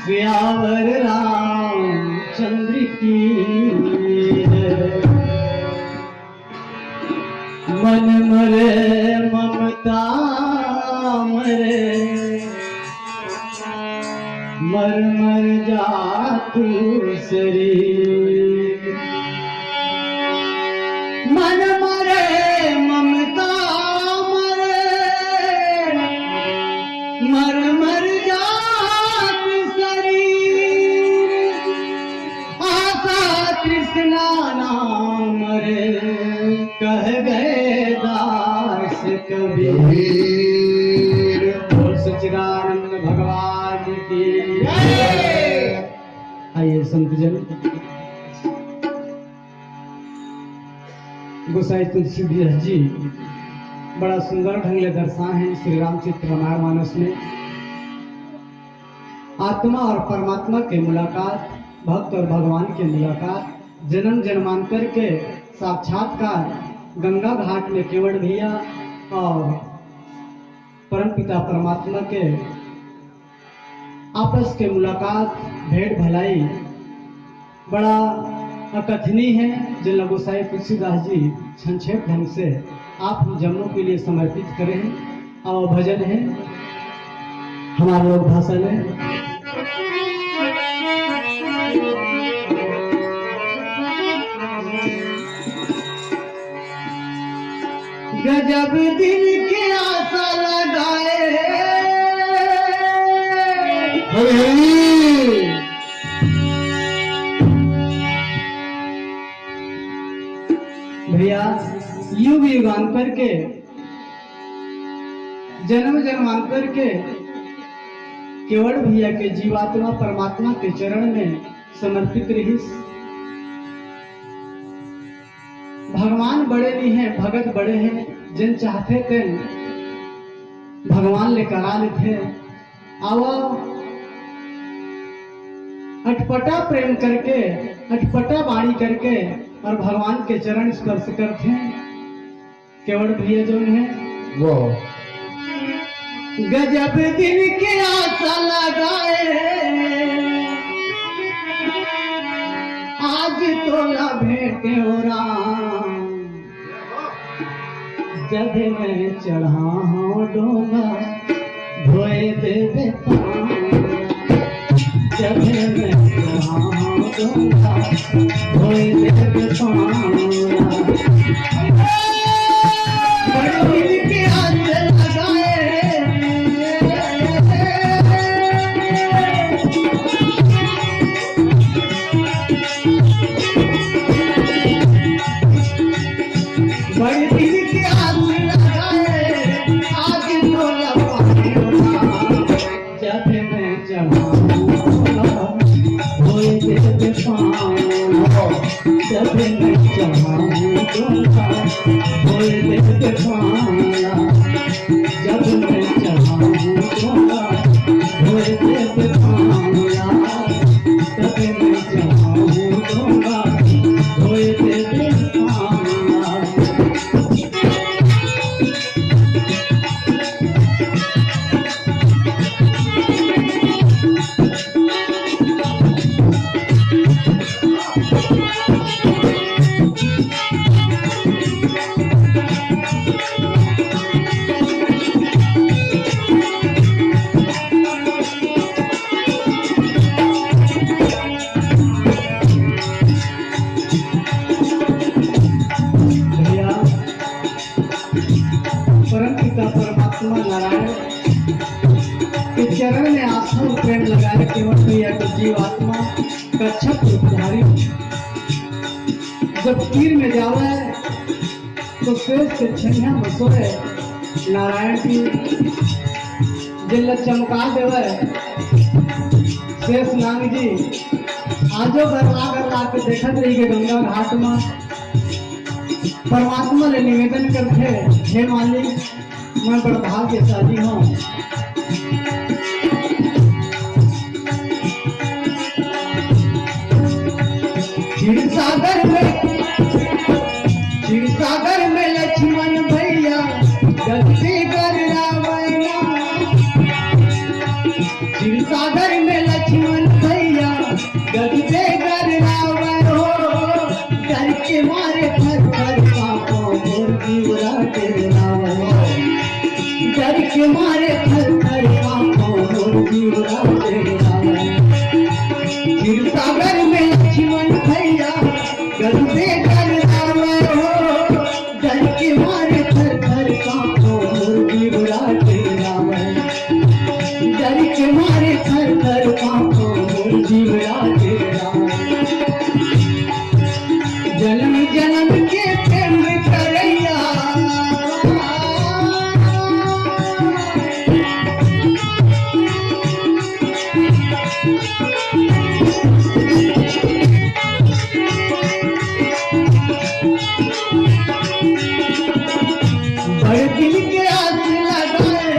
सियावर रामचंद्र की मन मरे ममता मरे मर मर जातु शरीर मन मरे ममता मरे मर मर जात शरीर आशा कृष्णा नाम मरे कह गए दास कबीर। बोल सच्चिदानंद भगवान की जय। आइए संतजन, गोसाई तुलसीदास जी बड़ा सुंदर ढंग से दर्शाए हैं श्री रामचरित मानस में। आत्मा और परमात्मा की मुलाकात, भक्त और भगवान की मुलाकात, जन्म जन्मांतर के साक्षात्कार गंगा घाट में केवट भैया और परमपिता परमात्मा के आपस के मुलाकात, भेंट भलाई बड़ा अकथनीय है। जिन गोसाई तुलसीदास जी संक्षेप ढंग से आप जन्मों के लिए समर्पित करें और भजन है हमारे लोक भाषा में। गजब दिल के आशा लगाए भैया, युग युगांतर के जन्म जन्मांतर के केवट भैया के जीवात्मा परमात्मा के चरण में समर्पित रही। भगवान बड़े नहीं है, भगत बड़े हैं। जिन चाहते थे भगवान लेकर आ लेते। आओ अटपटा प्रेम करके, अटपटा वाणी करके और भगवान के चरण स्पर्श करते हैं। केवट भैया जो है वो गजब दिल के आशा लगाए, आज तो न भेंटे हो राम, जब मैं चढ़ा हूँ डोंगा धोए देवे पाँव, जब मैं चढ़ा हूँ डोंगा धोए देवे पाँव। बड़े दिल के आशा लगाए, बड़े दिल के आशा लगाए, आज तो जब मैं चढ़ाऊंगा धोए देवे पाँव, जब मैं चढ़ाऊंगा धोए देवे पाँव, जब मैं चढ़ाऊंगा धोए देवे पाँव, जब मैं चढ़ाऊंगा धोए देवे पाँव। परमपिता परमात्मा नारायण के चरण में आस्था और प्रेम लगाए केवट भैया के जीवात्मा कच्छप रूपधारी जब तीर में जावे तो शेष के छनिया में सोए नारायण की जिल्ला चमका देवे। शेष नाग जी आजो गरला के देखत रही के गंगा घाट में परमात्मा ने निवेदन करते, हे मालिक मैं बड़ा भाग्यशाली हूँ, क्षीर सागर में सागर में लक्ष्मण भैया गति कर रावणा, क्षीर सागर में लक्ष्मण भैया गति कर रावण हो, डर के मारे थर थर कांपो मोर जीवरा के रावण, डर के मारे थर थर कांपो मोर जीवरा के रावण। क्षीर सागर में लक्ष्मण भैया गति कर रावण हो, डर के मारे थर थर कांपो मोर जीवरा के रावण, डर के मारे थर थर कांपो मोर जीवरा के रावण। जन्म जन्म के प्रेम करैया, बड़े दिल के आस लगाए,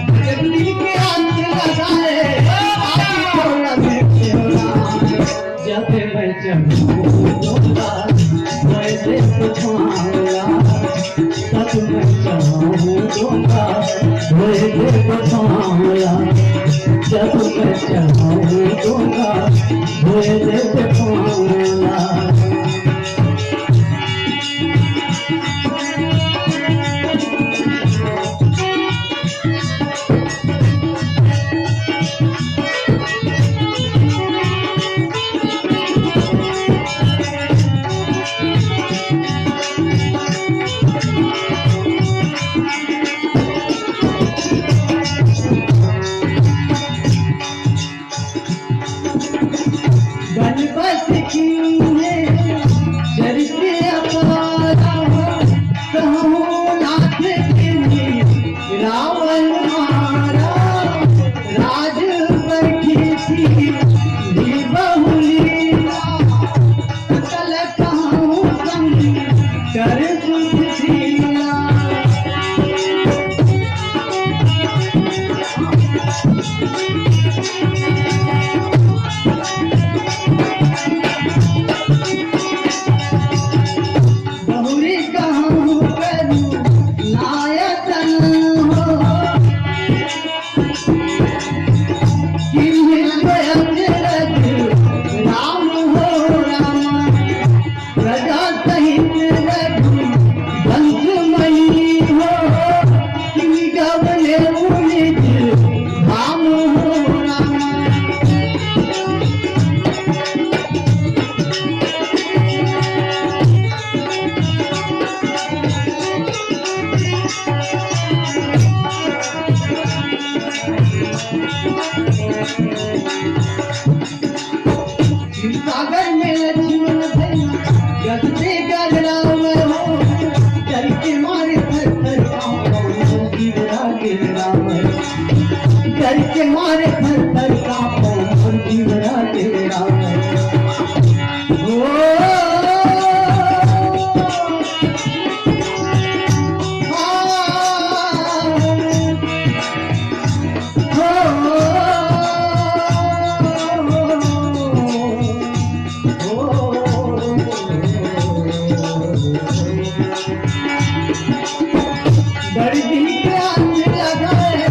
बड़े दिल के आस लगाए, आप थोड़ा देखना जब मैं चलूंगा वैसे बताऊंगा, तब मैं चाहूंगा वैसे बताऊंगा, जब मैं चाहूंगा वैसे बताऊंगा। बनबस कीने चरित्र अपारा, कहूँ नाथ किन्हीं रावण मारा, राज बैठी थी भी बहुलीला, सकल कहूँ संग कर सुशीला। बहुरी कहूँ करूँ नायतन हो, किन्हीं अजरज राम हो रामा, प्रजा सहित रघु वंश मणि हो, किन्हीं गवले उनिज धाम हो रामा। सागर में लक्ष्मण भैया गति कर रावण हो, डर के मारे थर थर कांपो मोर जीवरा के रावण, डर के मारे थर थर कांपो मोर जीवरा के रावण। बड़ी दिल के आस लगाए,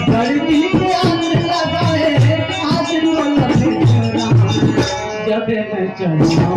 बड़ी दिल के आस लगाए, आज रो जब मैं चलूंगा